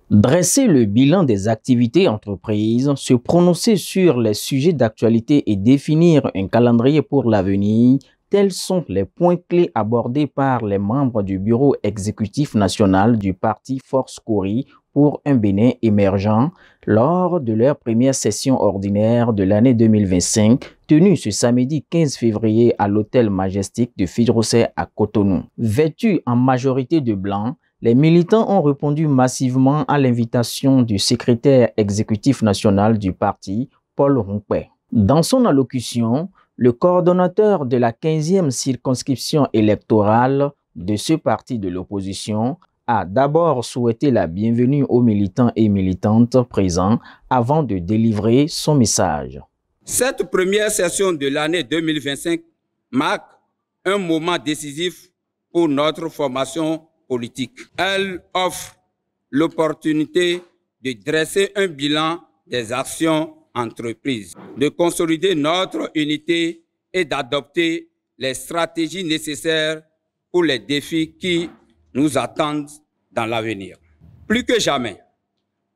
Dresser le bilan des activités entreprises, se prononcer sur les sujets d'actualité et définir un calendrier pour l'avenir, tels sont les points clés abordés par les membres du bureau exécutif national du parti Force Kouri pour un Bénin émergent lors de leur première session ordinaire de l'année 2025, tenue ce samedi 15 février à l'hôtel Majestic de Fidrosset à Cotonou. Vêtus en majorité de blanc, les militants ont répondu massivement à l'invitation du secrétaire exécutif national du parti, Paul Rompé. Dans son allocution, le coordonnateur de la 15e circonscription électorale de ce parti de l'opposition a d'abord souhaité la bienvenue aux militants et militantes présents avant de délivrer son message. Cette première session de l'année 2025 marque un moment décisif pour notre formation politique. Elle offre l'opportunité de dresser un bilan des actions entreprises, de consolider notre unité et d'adopter les stratégies nécessaires pour les défis qui nous attendent dans l'avenir. Plus que jamais,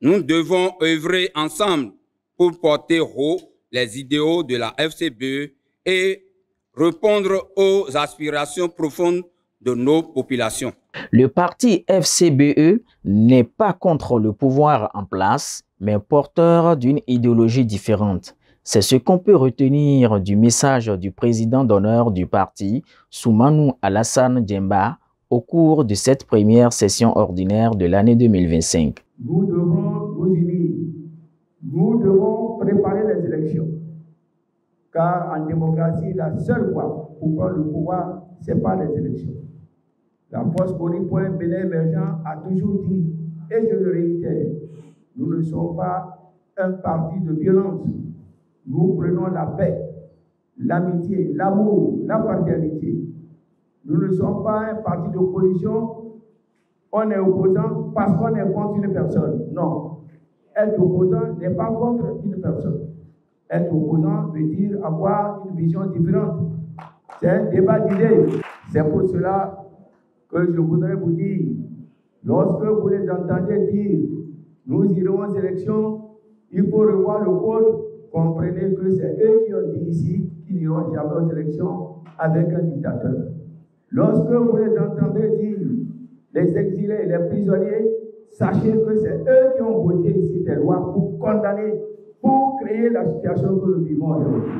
nous devons œuvrer ensemble pour porter haut les idéaux de la FCBE et répondre aux aspirations profondes de nos populations. Le parti FCBE n'est pas contre le pouvoir en place, mais porteur d'une idéologie différente. C'est ce qu'on peut retenir du message du président d'honneur du parti, Soumanou Alassane Djemba, au cours de cette première session ordinaire de l'année 2025. Nous devons nous unir. Nous devons préparer les élections. Car en démocratie, la seule voie pour prendre le pouvoir, ce n'est pas les élections. La Force Kouri pour un Bénin émergent a toujours dit, et je le réitère, nous ne sommes pas un parti de violence. Nous prenons la paix, l'amitié, l'amour, la fraternité. Nous ne sommes pas un parti d'opposition. On est opposant parce qu'on est contre une personne. Non. Être opposant n'est pas contre une personne. Être opposant veut dire avoir une vision différente. C'est un débat d'idées. C'est pour cela que je voudrais vous dire, lorsque vous les entendez dire « nous irons aux élections », il faut revoir le code, comprenez que c'est eux qui ont dit ici qu'ils n'iront jamais aux élections avec un dictateur. Lorsque vous les entendez dire les exilés, les prisonniers, sachez que c'est eux qui ont voté ici des lois pour condamner, pour créer la situation que nous vivons aujourd'hui.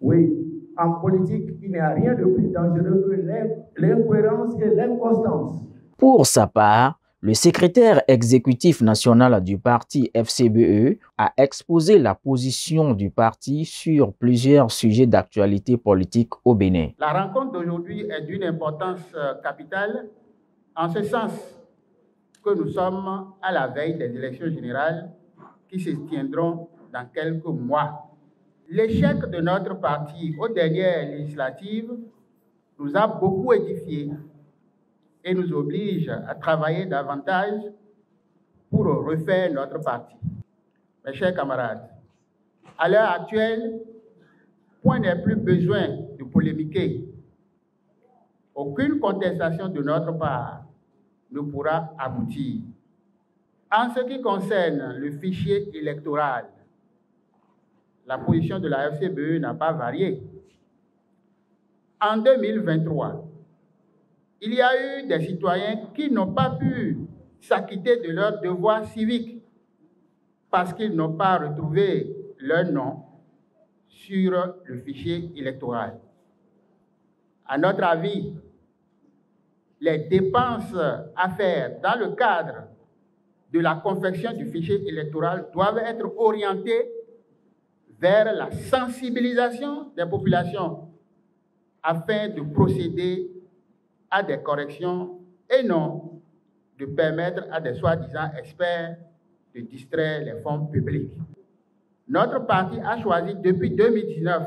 Oui. En politique, il n'y a rien de plus dangereux que l'incohérence et l'inconstance. Pour sa part, le secrétaire exécutif national du parti FCBE a exposé la position du parti sur plusieurs sujets d'actualité politique au Bénin. La rencontre d'aujourd'hui est d'une importance capitale, en ce sens que nous sommes à la veille des élections générales qui se tiendront dans quelques mois. L'échec de notre parti aux dernières législatives nous a beaucoup édifiés et nous oblige à travailler davantage pour refaire notre parti. Mes chers camarades, à l'heure actuelle, point n'est plus besoin de polémiquer. Aucune contestation de notre part ne pourra aboutir. En ce qui concerne le fichier électoral, la position de la FCBE n'a pas varié. En 2023, il y a eu des citoyens qui n'ont pas pu s'acquitter de leurs devoirs civiques parce qu'ils n'ont pas retrouvé leur nom sur le fichier électoral. À notre avis, les dépenses à faire dans le cadre de la confection du fichier électoral doivent être orientées vers la sensibilisation des populations afin de procéder à des corrections et non de permettre à des soi-disant experts de distraire les fonds publics. Notre parti a choisi depuis 2019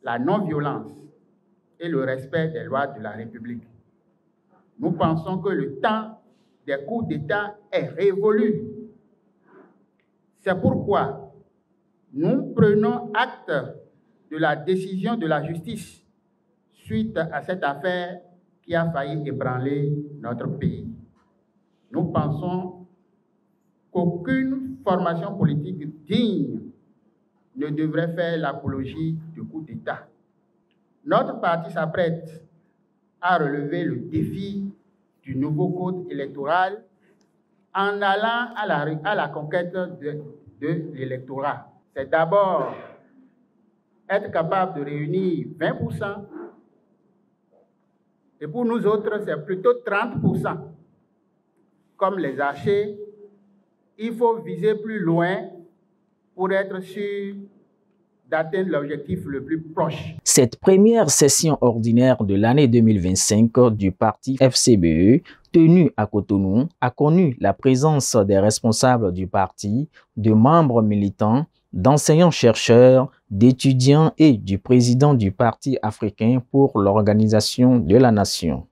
la non-violence et le respect des lois de la République. Nous pensons que le temps des coups d'État est révolu. C'est pourquoi nous prenons acte de la décision de la justice suite à cette affaire qui a failli ébranler notre pays. Nous pensons qu'aucune formation politique digne ne devrait faire l'apologie du coup d'État. Notre parti s'apprête à relever le défi du nouveau code électoral en allant à la conquête de l'électorat. C'est d'abord être capable de réunir 20%, et pour nous autres, c'est plutôt 30%. Comme les archers, il faut viser plus loin pour être sûr d'atteindre l'objectif le plus proche. Cette première session ordinaire de l'année 2025 du parti FCBE, tenue à Cotonou, a connu la présence des responsables du parti, de membres militants, d'enseignants-chercheurs, d'étudiants et du président du Parti africain pour l'organisation de la nation.